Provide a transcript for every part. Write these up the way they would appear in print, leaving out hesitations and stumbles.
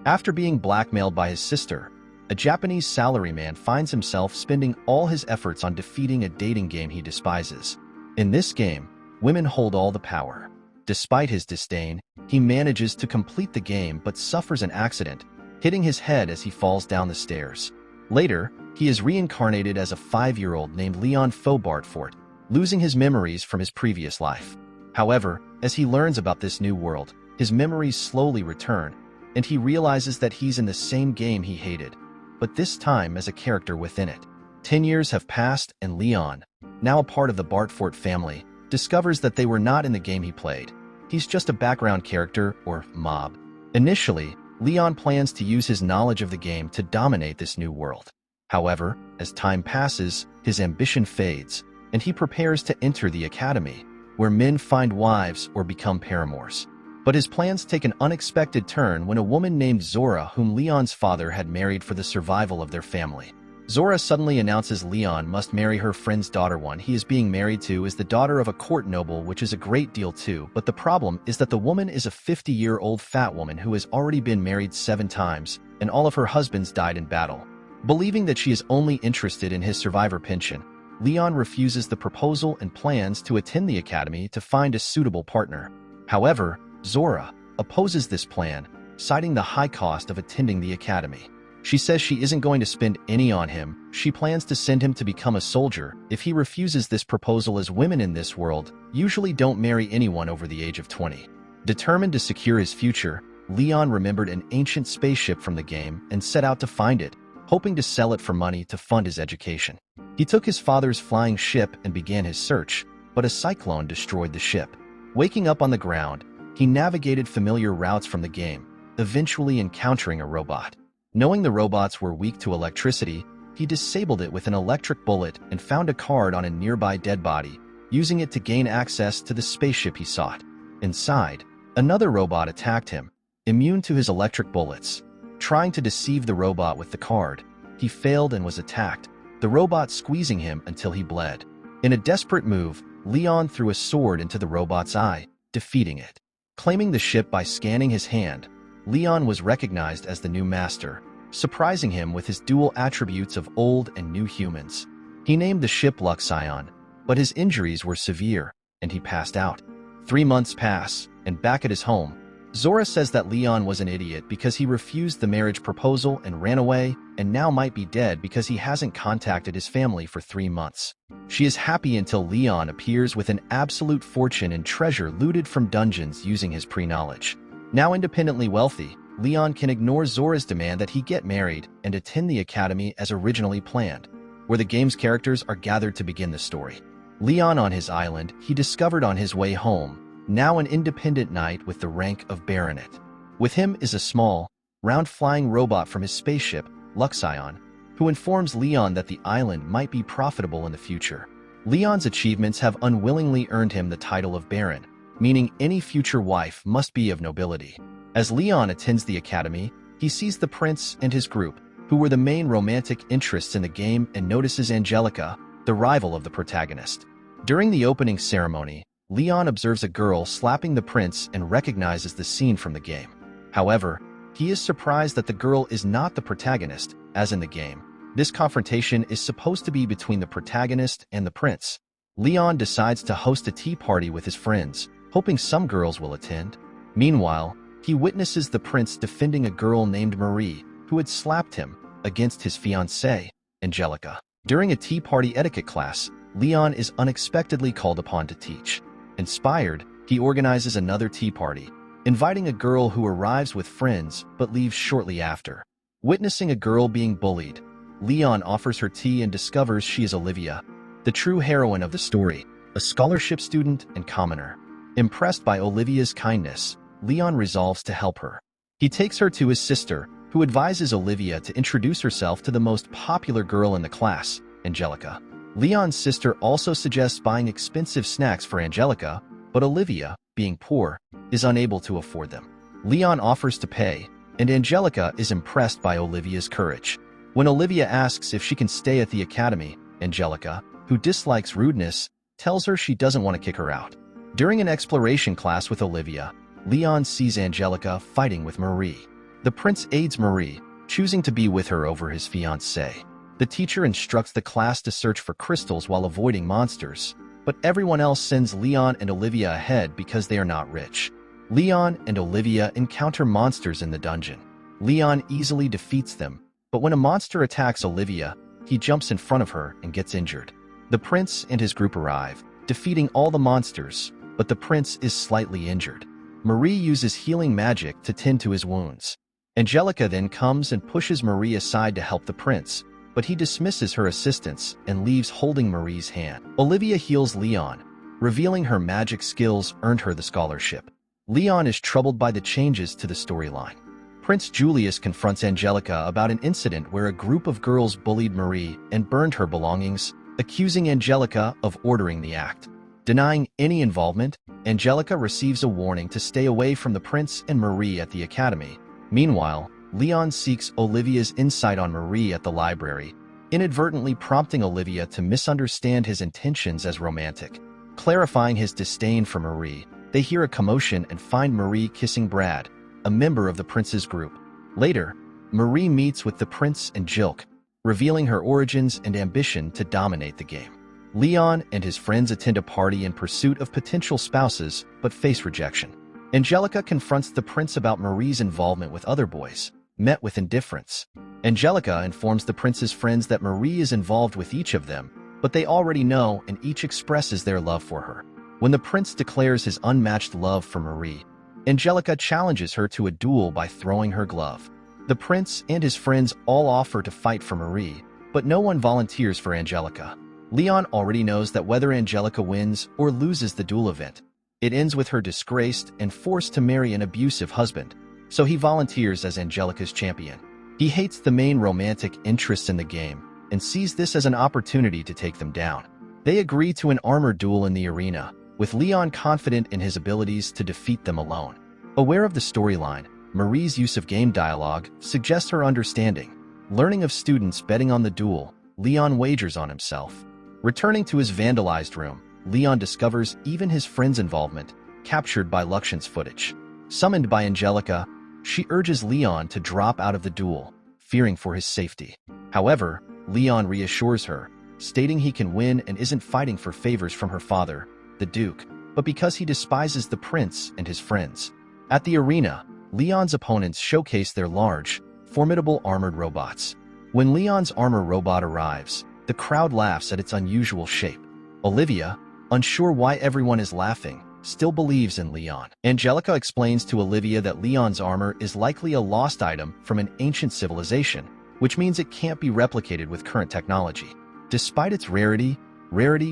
After being blackmailed by his sister, a Japanese salaryman finds himself spending all his efforts on defeating a dating game he despises. In this game, women hold all the power. Despite his disdain, he manages to complete the game but suffers an accident, hitting his head as he falls down the stairs. Later, he is reincarnated as a 5-year-old named Leon Fou Bartfort, losing his memories from his previous life. However, as he learns about this new world, his memories slowly return, and he realizes that he's in the same game he hated, but this time as a character within it. 10 years have passed, and Leon, now a part of the Bartfort family, discovers that they were not in the game he played. He's just a background character, or mob. Initially, Leon plans to use his knowledge of the game to dominate this new world. However, as time passes, his ambition fades, and he prepares to enter the academy, where men find wives or become paramours. But his plans take an unexpected turn when a woman named Zora, whom Leon's father had married for the survival of their family. Zora suddenly announces Leon must marry her friend's daughter. One he is being married to is the daughter of a court noble, which is a great deal too, but the problem is that the woman is a 50-year-old fat woman who has already been married 7 times, and all of her husbands died in battle. Believing that she is only interested in his survivor pension, Leon refuses the proposal and plans to attend the academy to find a suitable partner. However, Zora opposes this plan, citing the high cost of attending the academy. She says she isn't going to spend any on him. She plans to send him to become a soldier if he refuses this proposal, as women in this world usually don't marry anyone over the age of 20. Determined to secure his future, Leon remembered an ancient spaceship from the game and set out to find it, hoping to sell it for money to fund his education. He took his father's flying ship and began his search, but a cyclone destroyed the ship. Waking up on the ground, he navigated familiar routes from the game, eventually encountering a robot. Knowing the robots were weak to electricity, he disabled it with an electric bullet and found a card on a nearby dead body, using it to gain access to the spaceship he sought. Inside, another robot attacked him, immune to his electric bullets. Trying to deceive the robot with the card, he failed and was attacked, the robot squeezing him until he bled. In a desperate move, Leon threw a sword into the robot's eye, defeating it. Claiming the ship by scanning his hand, Leon was recognized as the new master, surprising him with his dual attributes of old and new humans. He named the ship Luxion, but his injuries were severe, and he passed out. 3 months pass, and back at his home, Zora says that Leon was an idiot because he refused the marriage proposal and ran away, and now might be dead because he hasn't contacted his family for 3 months. She is happy until Leon appears with an absolute fortune and treasure looted from dungeons using his pre-knowledge. Now independently wealthy, Leon can ignore Zora's demand that he get married and attend the academy as originally planned, where the game's characters are gathered to begin the story. Leon on his island, he discovered on his way home, now an independent knight with the rank of baronet. With him is a small, round flying robot from his spaceship, Luxion, who informs Leon that the island might be profitable in the future. Leon's achievements have unwillingly earned him the title of baron, meaning any future wife must be of nobility. As Leon attends the academy, he sees the prince and his group, who were the main romantic interests in the game, and notices Angelica, the rival of the protagonist. During the opening ceremony, Leon observes a girl slapping the prince and recognizes the scene from the game. However, he is surprised that the girl is not the protagonist, as in the game. This confrontation is supposed to be between the protagonist and the prince. Leon decides to host a tea party with his friends, hoping some girls will attend. Meanwhile, he witnesses the prince defending a girl named Marie, who had slapped him, against his fiancée, Angelica. During a tea party etiquette class, Leon is unexpectedly called upon to teach. Inspired, he organizes another tea party, inviting a girl who arrives with friends but leaves shortly after. Witnessing a girl being bullied, Leon offers her tea and discovers she is Olivia, the true heroine of the story, a scholarship student and commoner. Impressed by Olivia's kindness, Leon resolves to help her. He takes her to his sister, who advises Olivia to introduce herself to the most popular girl in the class, Angelica. Leon's sister also suggests buying expensive snacks for Angelica, but Olivia, being poor, is unable to afford them. Leon offers to pay, and Angelica is impressed by Olivia's courage. When Olivia asks if she can stay at the academy, Angelica, who dislikes rudeness, tells her she doesn't want to kick her out. During an exploration class with Olivia, Leon sees Angelica fighting with Marie. The prince aids Marie, choosing to be with her over his fiancée. The teacher instructs the class to search for crystals while avoiding monsters, but everyone else sends Leon and Olivia ahead because they are not rich. Leon and Olivia encounter monsters in the dungeon. Leon easily defeats them, but when a monster attacks Olivia, he jumps in front of her and gets injured. The prince and his group arrive, defeating all the monsters, but the prince is slightly injured. Marie uses healing magic to tend to his wounds. Angelica then comes and pushes Marie aside to help the prince, but he dismisses her assistance and leaves holding Marie's hand. Olivia heals Leon, revealing her magic skills earned her the scholarship. Leon is troubled by the changes to the storyline. Prince Julius confronts Angelica about an incident where a group of girls bullied Marie and burned her belongings, accusing Angelica of ordering the act. Denying any involvement, Angelica receives a warning to stay away from the prince and Marie at the academy. Meanwhile, Leon seeks Olivia's insight on Marie at the library, inadvertently prompting Olivia to misunderstand his intentions as romantic. Clarifying his disdain for Marie, they hear a commotion and find Marie kissing Brad, a member of the prince's group. Later, Marie meets with the prince and Jilk, revealing her origins and ambition to dominate the game. Leon and his friends attend a party in pursuit of potential spouses, but face rejection. Angelica confronts the prince about Marie's involvement with other boys, met with indifference. Angelica informs the prince's friends that Marie is involved with each of them, but they already know and each expresses their love for her. When the prince declares his unmatched love for Marie, Angelica challenges her to a duel by throwing her glove. The prince and his friends all offer to fight for Marie, but no one volunteers for Angelica. Leon already knows that whether Angelica wins or loses the duel event, it ends with her disgraced and forced to marry an abusive husband, so he volunteers as Angelica's champion. He hates the main romantic interests in the game and sees this as an opportunity to take them down. They agree to an armored duel in the arena, with Leon confident in his abilities to defeat them alone. Aware of the storyline, Marie's use of game dialogue suggests her understanding. Learning of students betting on the duel, Leon wagers on himself. Returning to his vandalized room, Leon discovers even his friend's involvement, captured by Luxian's footage. Summoned by Angelica, she urges Leon to drop out of the duel, fearing for his safety. However, Leon reassures her, stating he can win and isn't fighting for favors from her father, the Duke, but because he despises the prince and his friends. At the arena, Leon's opponents showcase their large, formidable armored robots. When Leon's armor robot arrives, the crowd laughs at its unusual shape. Olivia, unsure why everyone is laughing, still believes in Leon. Angelica explains to Olivia that Leon's armor is likely a lost item from an ancient civilization, which means it can't be replicated with current technology. Despite its rarity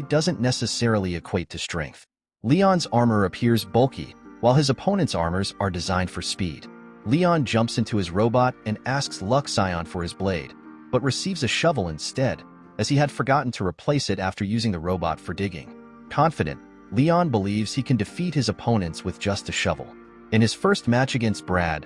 doesn't necessarily equate to strength. Leon's armor appears bulky, while his opponent's armors are designed for speed. Leon jumps into his robot and asks Luxion for his blade, but receives a shovel instead, as he had forgotten to replace it after using the robot for digging. Confident, Leon believes he can defeat his opponents with just a shovel. In his first match against Brad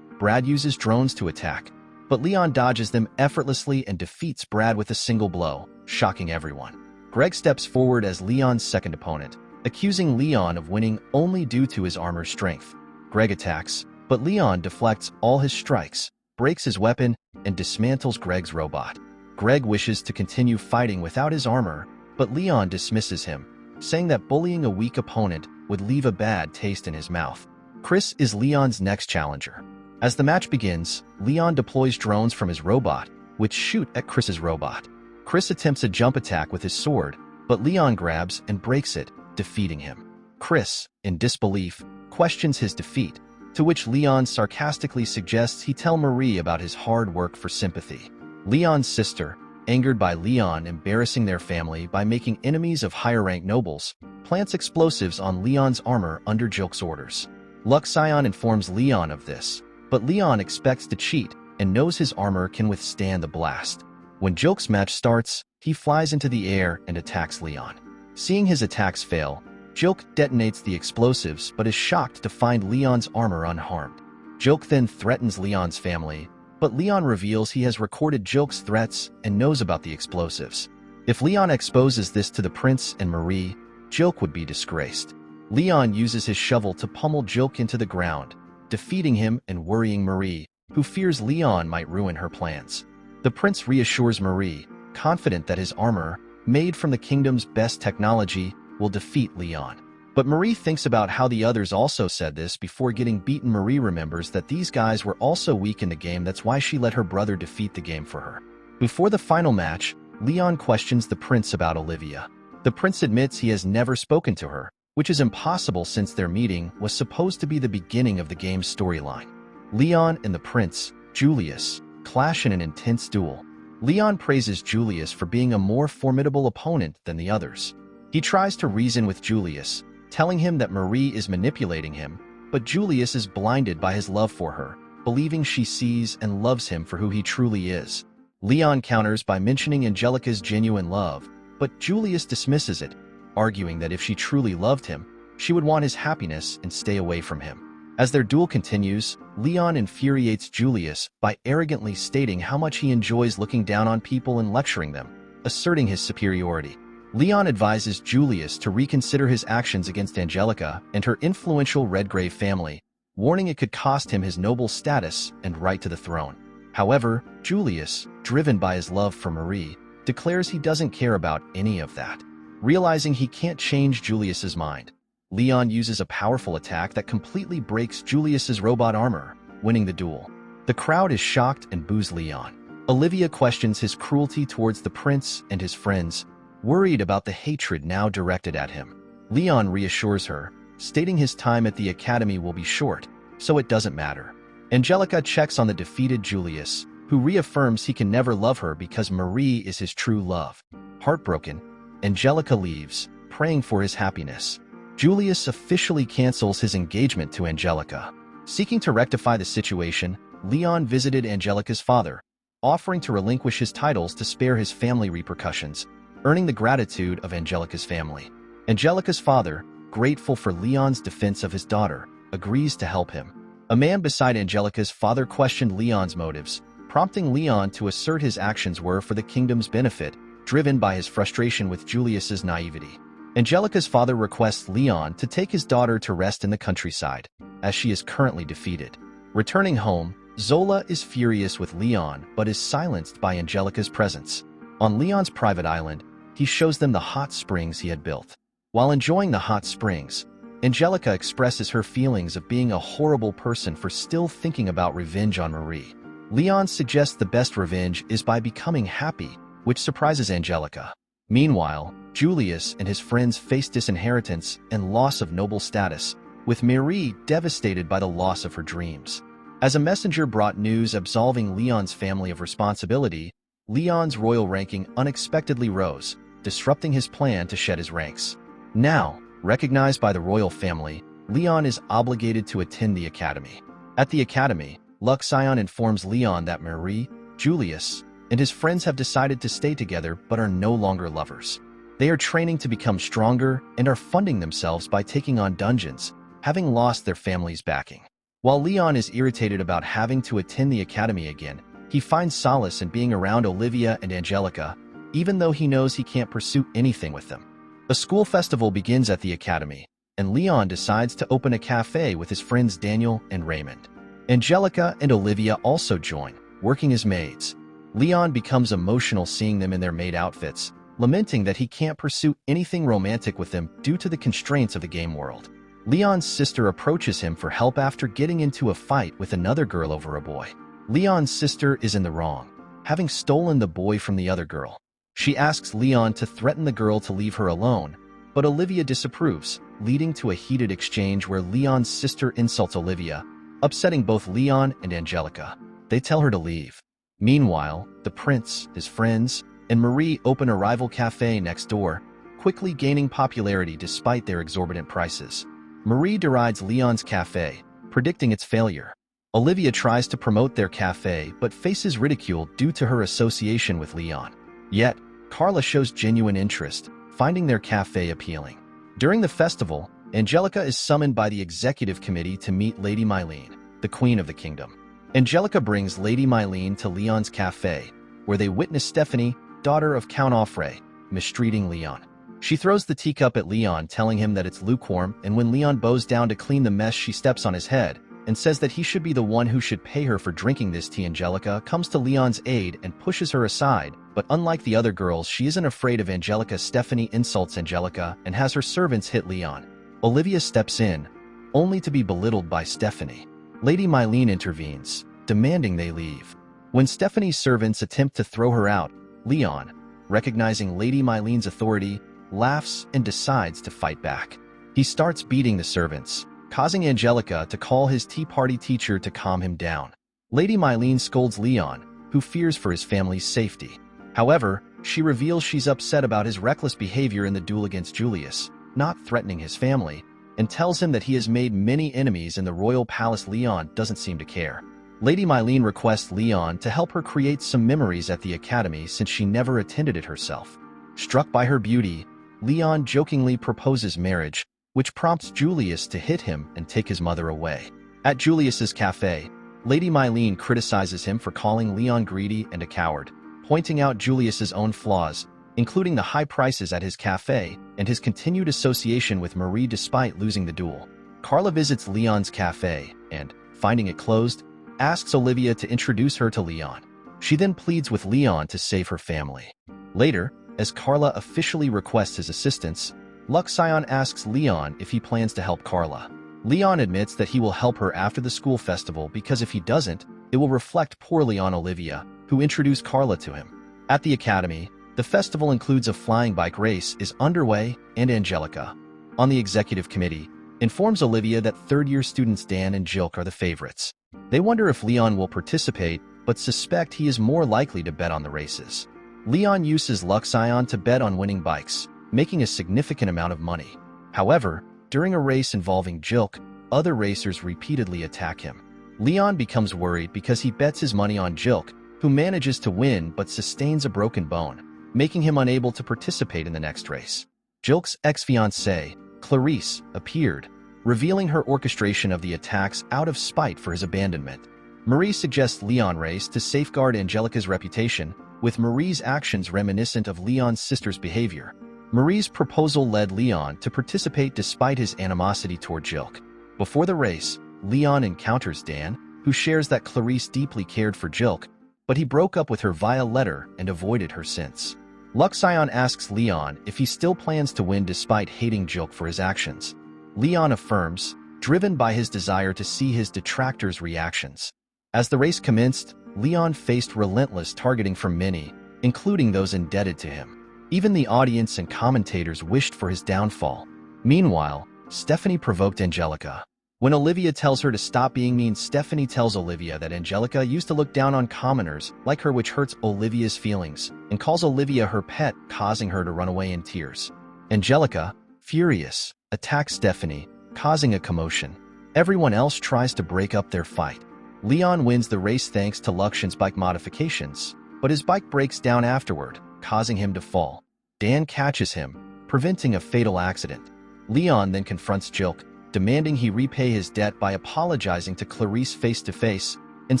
uses drones to attack, but Leon dodges them effortlessly and defeats Brad with a single blow, shocking everyone. Greg steps forward as Leon's second opponent, accusing Leon of winning only due to his armor strength. Greg attacks, but Leon deflects all his strikes, breaks his weapon, and dismantles Greg's robot. Greg wishes to continue fighting without his armor, but Leon dismisses him, saying that bullying a weak opponent would leave a bad taste in his mouth. Chris is Leon's next challenger. As the match begins, Leon deploys drones from his robot, which shoot at Chris's robot. Chris attempts a jump attack with his sword, but Leon grabs and breaks it, defeating him. Chris, in disbelief, questions his defeat, to which Leon sarcastically suggests he tell Marie about his hard work for sympathy. Leon's sister, angered by Leon embarrassing their family by making enemies of higher-ranked nobles, plants explosives on Leon's armor under Jilk's orders. Luxion informs Leon of this, but Leon expects to cheat and knows his armor can withstand the blast. When Jilk's match starts, he flies into the air and attacks Leon. Seeing his attacks fail, Jilk detonates the explosives but is shocked to find Leon's armor unharmed. Jilk then threatens Leon's family, but Leon reveals he has recorded Jilk's threats and knows about the explosives. If Leon exposes this to the prince and Marie, Jilk would be disgraced. Leon uses his shovel to pummel Jilk into the ground, defeating him and worrying Marie, who fears Leon might ruin her plans. The prince reassures Marie, confident that his armor, made from the kingdom's best technology, will defeat Leon. But Marie thinks about how the others also said this before getting beaten. Marie remembers that these guys were also weak in the game, that's why she let her brother defeat the game for her. Before the final match, Leon questions the prince about Olivia. The prince admits he has never spoken to her, which is impossible since their meeting was supposed to be the beginning of the game's storyline. Leon and the prince, Julius, clash in an intense duel. Leon praises Julius for being a more formidable opponent than the others. He tries to reason with Julius, telling him that Marie is manipulating him, but Julius is blinded by his love for her, believing she sees and loves him for who he truly is. Leon counters by mentioning Angelica's genuine love, but Julius dismisses it, arguing that if she truly loved him, she would want his happiness and stay away from him. As their duel continues, Leon infuriates Julius by arrogantly stating how much he enjoys looking down on people and lecturing them, asserting his superiority. Leon advises Julius to reconsider his actions against Angelica and her influential Redgrave family, warning it could cost him his noble status and right to the throne. However, Julius, driven by his love for Marie, declares he doesn't care about any of that. Realizing he can't change Julius's mind, Leon uses a powerful attack that completely breaks Julius's robot armor, winning the duel. The crowd is shocked and boos Leon. Olivia questions his cruelty towards the prince and his friends, worried about the hatred now directed at him. Leon reassures her, stating his time at the academy will be short, so it doesn't matter. Angelica checks on the defeated Julius, who reaffirms he can never love her because Marie is his true love. Heartbroken, Angelica leaves, praying for his happiness. Julius officially cancels his engagement to Angelica. Seeking to rectify the situation, Leon visited Angelica's father, offering to relinquish his titles to spare his family repercussions, earning the gratitude of Angelica's family. Angelica's father, grateful for Leon's defense of his daughter, agrees to help him. A man beside Angelica's father questioned Leon's motives, prompting Leon to assert his actions were for the kingdom's benefit, driven by his frustration with Julius's naivety. Angelica's father requests Leon to take his daughter to rest in the countryside, as she is currently defeated. Returning home, Zola is furious with Leon but is silenced by Angelica's presence. On Leon's private island, he shows them the hot springs he had built. While enjoying the hot springs, Angelica expresses her feelings of being a horrible person for still thinking about revenge on Marie. Leon suggests the best revenge is by becoming happy, which surprises Angelica. Meanwhile, Julius and his friends face disinheritance and loss of noble status, with Marie devastated by the loss of her dreams. As a messenger brought news absolving Leon's family of responsibility, Leon's royal ranking unexpectedly rose, disrupting his plan to shed his ranks. Now, recognized by the royal family, Leon is obligated to attend the academy. At the academy, Luxion informs Leon that Marie, Julius, and his friends have decided to stay together but are no longer lovers. They are training to become stronger and are funding themselves by taking on dungeons, having lost their family's backing. While Leon is irritated about having to attend the academy again, he finds solace in being around Olivia and Angelica, even though he knows he can't pursue anything with them. A school festival begins at the academy, and Leon decides to open a cafe with his friends Daniel and Raymond. Angelica and Olivia also join, working as maids. Leon becomes emotional seeing them in their maid outfits, lamenting that he can't pursue anything romantic with them due to the constraints of the game world. Leon's sister approaches him for help after getting into a fight with another girl over a boy. Leon's sister is in the wrong, having stolen the boy from the other girl. She asks Leon to threaten the girl to leave her alone, but Olivia disapproves, leading to a heated exchange where Leon's sister insults Olivia, upsetting both Leon and Angelica. They tell her to leave. Meanwhile, the prince, his friends, and Marie open a rival cafe next door, quickly gaining popularity despite their exorbitant prices. Marie derides Leon's cafe, predicting its failure. Olivia tries to promote their cafe but faces ridicule due to her association with Leon. Yet, Carla shows genuine interest, finding their cafe appealing. During the festival, Angelica is summoned by the executive committee to meet Lady Mylene, the queen of the kingdom. Angelica brings Lady Mylene to Leon's cafe, where they witness Stephanie, daughter of Count Offray, mistreating Leon. She throws the teacup at Leon, telling him that it's lukewarm, and when Leon bows down to clean the mess, she steps on his head, and says that he should be the one who should pay her for drinking this tea. Angelica comes to Leon's aid and pushes her aside, but unlike the other girls, she isn't afraid of Angelica. Stephanie insults Angelica and has her servants hit Leon. Olivia steps in, only to be belittled by Stephanie. Lady Mylene intervenes, demanding they leave. When Stephanie's servants attempt to throw her out, Leon, recognizing Lady Mylene's authority, laughs and decides to fight back. He starts beating the servants, causing Angelica to call his tea party teacher to calm him down. Lady Mylene scolds Leon, who fears for his family's safety. However, she reveals she's upset about his reckless behavior in the duel against Julius, not threatening his family, and tells him that he has made many enemies in the royal palace. Leon doesn't seem to care. Lady Mylene requests Leon to help her create some memories at the academy since she never attended it herself. Struck by her beauty, Leon jokingly proposes marriage, which prompts Julius to hit him and take his mother away. At Julius's cafe, Lady Mylene criticizes him for calling Leon greedy and a coward, pointing out Julius's own flaws, including the high prices at his cafe and his continued association with Marie despite losing the duel. Carla visits Leon's cafe and, finding it closed, asks Olivia to introduce her to Leon. She then pleads with Leon to save her family. Later, as Carla officially requests his assistance, Luxion asks Leon if he plans to help Carla. Leon admits that he will help her after the school festival because if he doesn't, it will reflect poorly on Olivia, who introduced Carla to him. At the academy, the festival includes a flying bike race is underway, and Angelica, on the executive committee, informs Olivia that third-year students Dan and Jilk are the favorites. They wonder if Leon will participate, but suspect he is more likely to bet on the races. Leon uses Luxion to bet on winning bikes, making a significant amount of money. However, during a race involving Jilk, other racers repeatedly attack him. Leon becomes worried because he bets his money on Jilk, who manages to win but sustains a broken bone, making him unable to participate in the next race. Jilk's ex-fiancée, Clarice, appeared, revealing her orchestration of the attacks out of spite for his abandonment. Marie suggests Leon race to safeguard Angelica's reputation, with Marie's actions reminiscent of Leon's sister's behavior. Marie's proposal led Leon to participate despite his animosity toward Jilk. Before the race, Leon encounters Dan, who shares that Clarice deeply cared for Jilk, but he broke up with her via letter and avoided her since. Luxion asks Leon if he still plans to win despite hating Jilk for his actions. Leon affirms, driven by his desire to see his detractors' reactions. As the race commenced, Leon faced relentless targeting from many, including those indebted to him. Even the audience and commentators wished for his downfall. Meanwhile, Stephanie provoked Angelica. When Olivia tells her to stop being mean, Stephanie tells Olivia that Angelica used to look down on commoners like her, which hurts Olivia's feelings, and calls Olivia her pet, causing her to run away in tears. Angelica, furious, attacks Stephanie, causing a commotion. Everyone else tries to break up their fight. Leon wins the race thanks to Luxion's bike modifications, but his bike breaks down afterward, causing him to fall. Dan catches him, preventing a fatal accident. Leon then confronts Jilk, demanding he repay his debt by apologizing to Clarice face-to-face and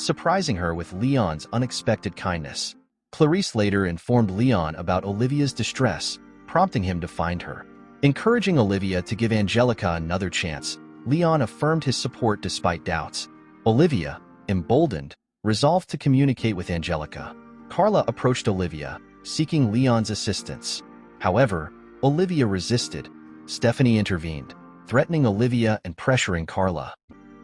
surprising her with Leon's unexpected kindness. Clarice later informed Leon about Olivia's distress, prompting him to find her. Encouraging Olivia to give Angelica another chance, Leon affirmed his support despite doubts. Olivia, emboldened, resolved to communicate with Angelica. Carla approached Olivia, seeking Leon's assistance. However, Olivia resisted. Stephanie intervened, threatening Olivia and pressuring Carla.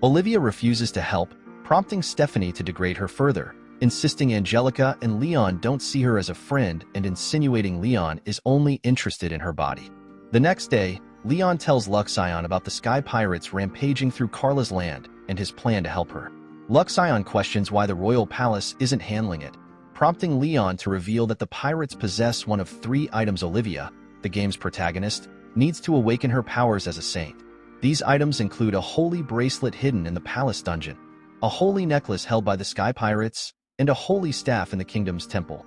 Olivia refuses to help, prompting Stephanie to degrade her further, insisting Angelica and Leon don't see her as a friend and insinuating Leon is only interested in her body. The next day, Leon tells Luxion about the Sky Pirates rampaging through Carla's land and his plan to help her. Luxion questions why the royal palace isn't handling it, prompting Leon to reveal that the pirates possess one of 3 items Olivia, the game's protagonist, needs to awaken her powers as a saint. These items include a holy bracelet hidden in the palace dungeon, a holy necklace held by the Sky Pirates, and a holy staff in the kingdom's temple.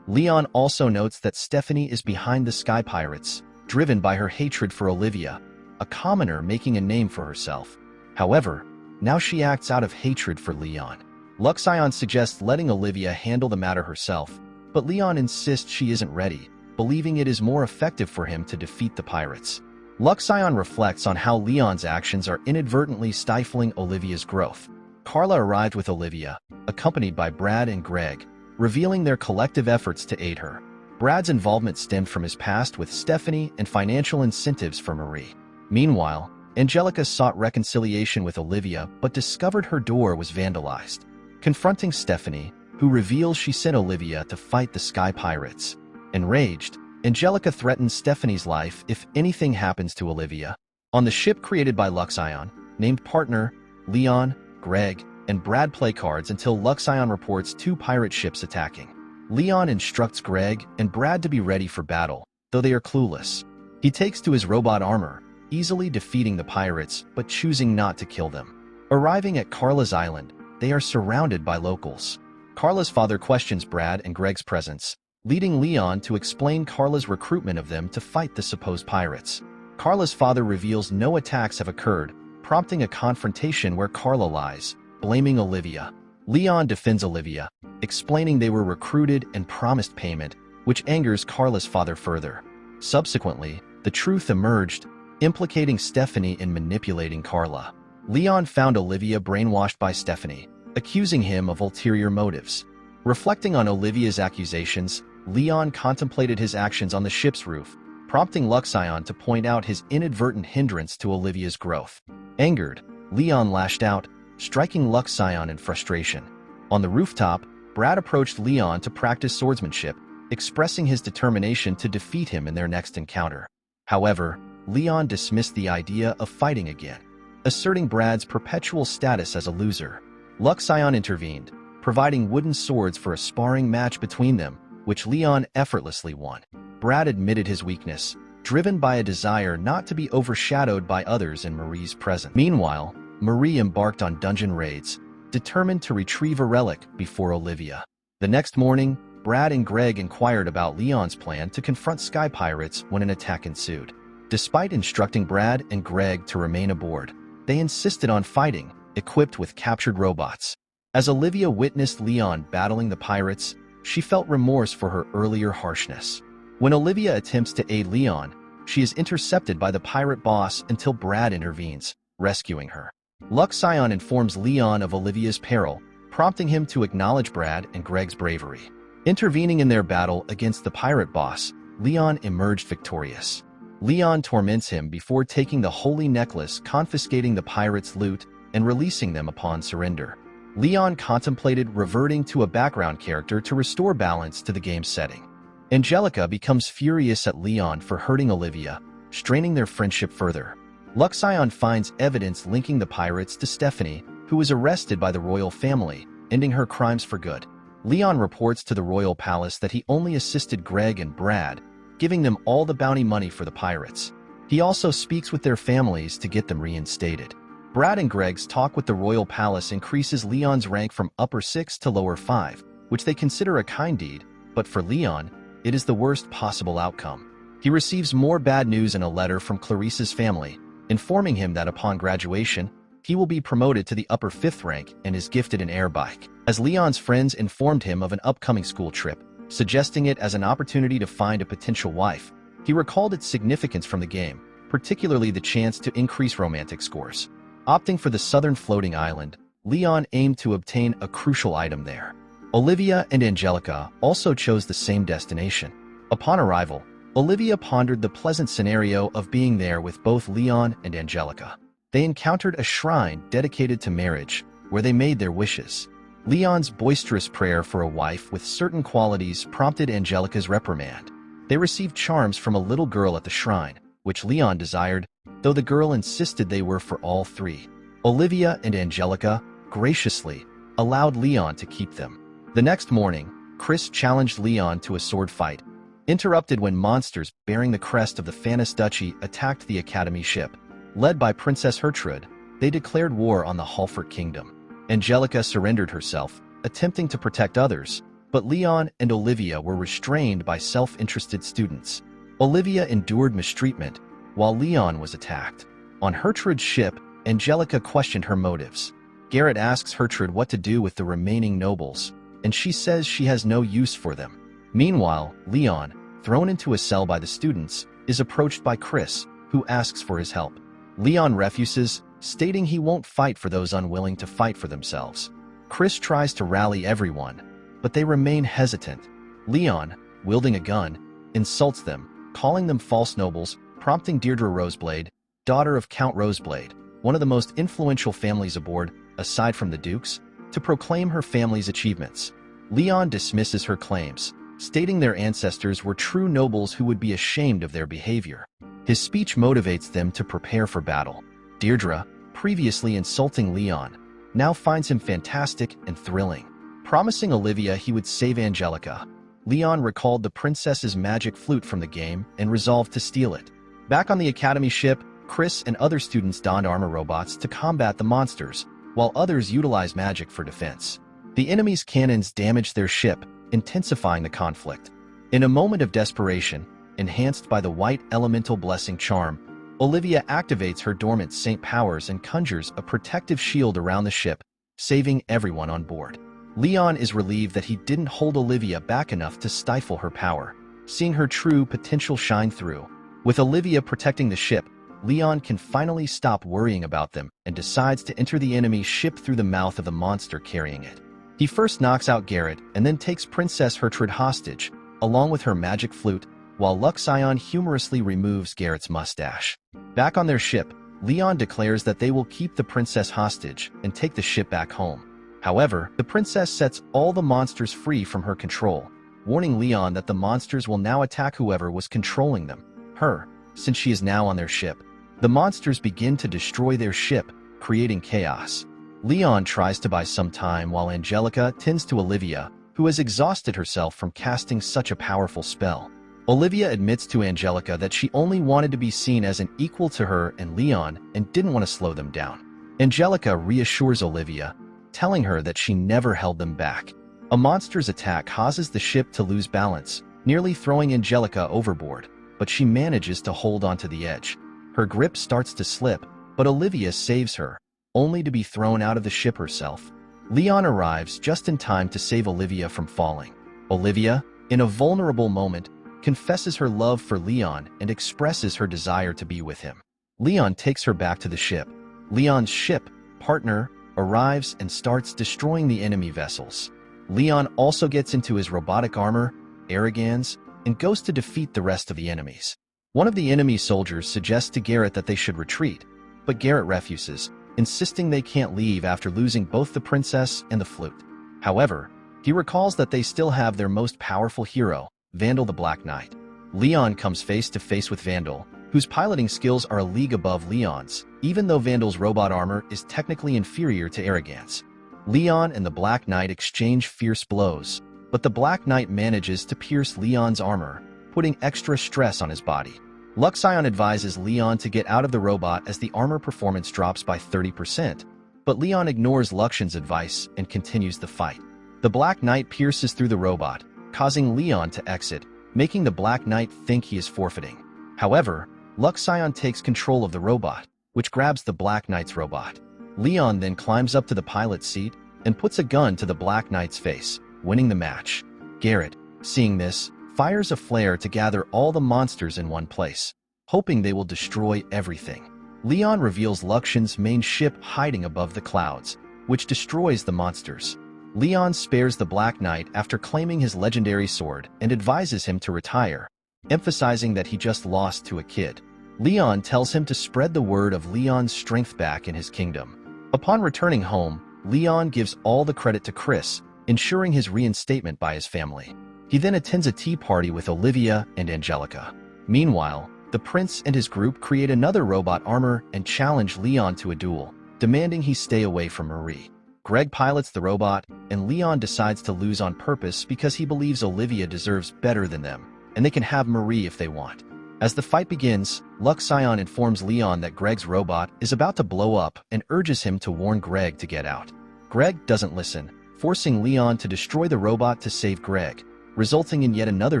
Leon also notes that Stephanie is behind the Sky Pirates, driven by her hatred for Olivia, a commoner making a name for herself. However, now she acts out of hatred for Leon. Luxion suggests letting Olivia handle the matter herself, but Leon insists she isn't ready, believing it is more effective for him to defeat the pirates. Luxion reflects on how Leon's actions are inadvertently stifling Olivia's growth. Carla arrived with Olivia, accompanied by Brad and Greg, revealing their collective efforts to aid her. Brad's involvement stemmed from his past with Stephanie and financial incentives for Marie. Meanwhile, Angelica sought reconciliation with Olivia but discovered her door was vandalized. Confronting Stephanie, who reveals she sent Olivia to fight the Sky Pirates. Enraged, Angelica threatens Stephanie's life if anything happens to Olivia. On the ship created by Luxion, named Partner, Leon, Greg, and Brad play cards until Luxion reports 2 pirate ships attacking. Leon instructs Greg and Brad to be ready for battle, though they are clueless. He takes to his robot armor, easily defeating the pirates but choosing not to kill them. Arriving at Carla's island, they are surrounded by locals. Carla's father questions Brad and Greg's presence, leading Leon to explain Carla's recruitment of them to fight the supposed pirates. Carla's father reveals no attacks have occurred, prompting a confrontation where Carla lies, blaming Olivia. Leon defends Olivia, explaining they were recruited and promised payment, which angers Carla's father further. Subsequently, the truth emerged, implicating Stephanie in manipulating Carla. Leon found Olivia brainwashed by Stephanie, accusing him of ulterior motives. Reflecting on Olivia's accusations, Leon contemplated his actions on the ship's roof, prompting Luxion to point out his inadvertent hindrance to Olivia's growth. Angered, Leon lashed out, striking Luxion in frustration. On the rooftop, Brad approached Leon to practice swordsmanship, expressing his determination to defeat him in their next encounter. However, Leon dismissed the idea of fighting again, asserting Brad's perpetual status as a loser. Luxion intervened, providing wooden swords for a sparring match between them, which Leon effortlessly won. Brad admitted his weakness, driven by a desire not to be overshadowed by others in Marie's presence. Meanwhile, Marie embarked on dungeon raids, determined to retrieve a relic before Olivia. The next morning, Brad and Greg inquired about Leon's plan to confront Sky Pirates when an attack ensued. Despite instructing Brad and Greg to remain aboard, they insisted on fighting, equipped with captured robots. As Olivia witnessed Leon battling the pirates, she felt remorse for her earlier harshness. When Olivia attempts to aid Leon, she is intercepted by the pirate boss until Brad intervenes, rescuing her. Luxion informs Leon of Olivia's peril, prompting him to acknowledge Brad and Greg's bravery. Intervening in their battle against the pirate boss, Leon emerged victorious. Leon torments him before taking the holy necklace, confiscating the pirates' loot, and releasing them upon surrender. Leon contemplated reverting to a background character to restore balance to the game's setting. Angelica becomes furious at Leon for hurting Olivia, straining their friendship further. Luxion finds evidence linking the pirates to Stephanie, who was arrested by the royal family, ending her crimes for good. Leon reports to the royal palace that he only assisted Greg and Brad, giving them all the bounty money for the pirates. He also speaks with their families to get them reinstated. Brad and Greg's talk with the royal palace increases Leon's rank from upper 6 to lower 5, which they consider a kind deed, but for Leon, it is the worst possible outcome. He receives more bad news in a letter from Clarice's family, informing him that upon graduation, he will be promoted to the upper 5th rank and is gifted an airbike. As Leon's friends informed him of an upcoming school trip, suggesting it as an opportunity to find a potential wife, he recalled its significance from the game, particularly the chance to increase romantic scores. Opting for the southern floating island, Leon aimed to obtain a crucial item there. Olivia and Angelica also chose the same destination. Upon arrival, Olivia pondered the pleasant scenario of being there with both Leon and Angelica. They encountered a shrine dedicated to marriage, where they made their wishes. Leon's boisterous prayer for a wife with certain qualities prompted Angelica's reprimand. They received charms from a little girl at the shrine, which Leon desired, though the girl insisted they were for all three. Olivia and Angelica, graciously, allowed Leon to keep them. The next morning, Chris challenged Leon to a sword fight, interrupted when monsters bearing the crest of the Fanis Duchy attacked the Academy ship. Led by Princess Gertrude, they declared war on the Holfort Kingdom. Angelica surrendered herself, attempting to protect others, but Leon and Olivia were restrained by self-interested students. Olivia endured mistreatment, while Leon was attacked. On Gertrude's ship, Angelica questioned her motives. Garrett asks Gertrude what to do with the remaining nobles, and she says she has no use for them. Meanwhile, Leon, thrown into a cell by the students, is approached by Chris, who asks for his help. Leon refuses, stating he won't fight for those unwilling to fight for themselves. Chris tries to rally everyone, but they remain hesitant. Leon, wielding a gun, insults them, calling them false nobles, prompting Deirdre Roseblade, daughter of Count Roseblade, one of the most influential families aboard, aside from the Dukes, to proclaim her family's achievements. Leon dismisses her claims, stating their ancestors were true nobles who would be ashamed of their behavior. His speech motivates them to prepare for battle. Deirdre, previously insulting Leon, now finds him fantastic and thrilling. Promising Olivia he would save Angelica, Leon recalled the princess's magic flute from the game and resolved to steal it. Back on the Academy ship, Chris and other students donned armor robots to combat the monsters, while others utilized magic for defense. The enemy's cannons damaged their ship, intensifying the conflict. In a moment of desperation, enhanced by the white elemental blessing charm, Olivia activates her dormant saint powers and conjures a protective shield around the ship, saving everyone on board. Leon is relieved that he didn't hold Olivia back enough to stifle her power, seeing her true potential shine through. With Olivia protecting the ship, Leon can finally stop worrying about them and decides to enter the enemy ship through the mouth of the monster carrying it. He first knocks out Garrett and then takes Princess Hertrud hostage, along with her magic flute, while Luxion humorously removes Garrett's mustache. Back on their ship, Leon declares that they will keep the princess hostage and take the ship back home. However, the princess sets all the monsters free from her control, warning Leon that the monsters will now attack whoever was controlling them, her, since she is now on their ship. The monsters begin to destroy their ship, creating chaos. Leon tries to buy some time while Angelica tends to Olivia, who has exhausted herself from casting such a powerful spell. Olivia admits to Angelica that she only wanted to be seen as an equal to her and Leon and didn't want to slow them down. Angelica reassures Olivia, telling her that she never held them back. A monster's attack causes the ship to lose balance, nearly throwing Angelica overboard, but she manages to hold onto the edge. Her grip starts to slip, but Olivia saves her, only to be thrown out of the ship herself. Leon arrives just in time to save Olivia from falling. Olivia, in a vulnerable moment, confesses her love for Leon and expresses her desire to be with him. Leon takes her back to the ship. Leon's ship, partner, arrives and starts destroying the enemy vessels. Leon also gets into his robotic armor, Arrogans, and goes to defeat the rest of the enemies. One of the enemy soldiers suggests to Garrett that they should retreat, but Garrett refuses, insisting they can't leave after losing both the princess and the flute. However, he recalls that they still have their most powerful hero, Vandal the Black Knight. Leon comes face to face with Vandal, whose piloting skills are a league above Leon's, even though Vandal's robot armor is technically inferior to Arrogance. Leon and the Black Knight exchange fierce blows, but the Black Knight manages to pierce Leon's armor, putting extra stress on his body. Luxion advises Leon to get out of the robot as the armor performance drops by 30%, but Leon ignores Luxion's advice and continues the fight. The Black Knight pierces through the robot, causing Leon to exit, making the Black Knight think he is forfeiting. However, Luxion takes control of the robot, which grabs the Black Knight's robot. Leon then climbs up to the pilot's seat and puts a gun to the Black Knight's face, winning the match. Garrett, seeing this, fires a flare to gather all the monsters in one place, hoping they will destroy everything. Leon reveals Luxion's main ship hiding above the clouds, which destroys the monsters. Leon spares the Black Knight after claiming his legendary sword and advises him to retire, emphasizing that he just lost to a kid. Leon tells him to spread the word of Leon's strength back in his kingdom. Upon returning home, Leon gives all the credit to Chris, ensuring his reinstatement by his family. He then attends a tea party with Olivia and Angelica. Meanwhile, the prince and his group create another robot armor and challenge Leon to a duel, demanding he stay away from Marie. Greg pilots the robot, and Leon decides to lose on purpose because he believes Olivia deserves better than them, and they can have Marie if they want. As the fight begins, Luxion informs Leon that Greg's robot is about to blow up and urges him to warn Greg to get out. Greg doesn't listen, forcing Leon to destroy the robot to save Greg, resulting in yet another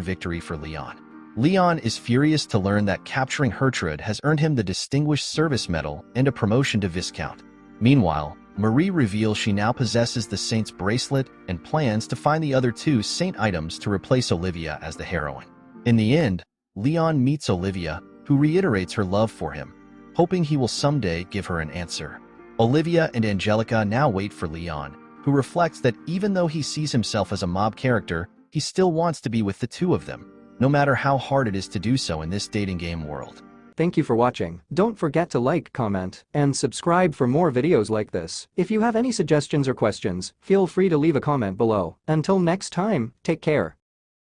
victory for Leon. Leon is furious to learn that capturing Hertrud has earned him the Distinguished Service Medal and a promotion to Viscount. Meanwhile, Marie reveals she now possesses the Saint's bracelet and plans to find the other two Saint items to replace Olivia as the heroine. In the end, Leon meets Olivia, who reiterates her love for him, hoping he will someday give her an answer. Olivia and Angelica now wait for Leon, who reflects that even though he sees himself as a mob character, he still wants to be with the two of them, no matter how hard it is to do so in this dating game world. Thank you for watching. Don't forget to like, comment, and subscribe for more videos like this. If you have any suggestions or questions, feel free to leave a comment below. Until next time, take care.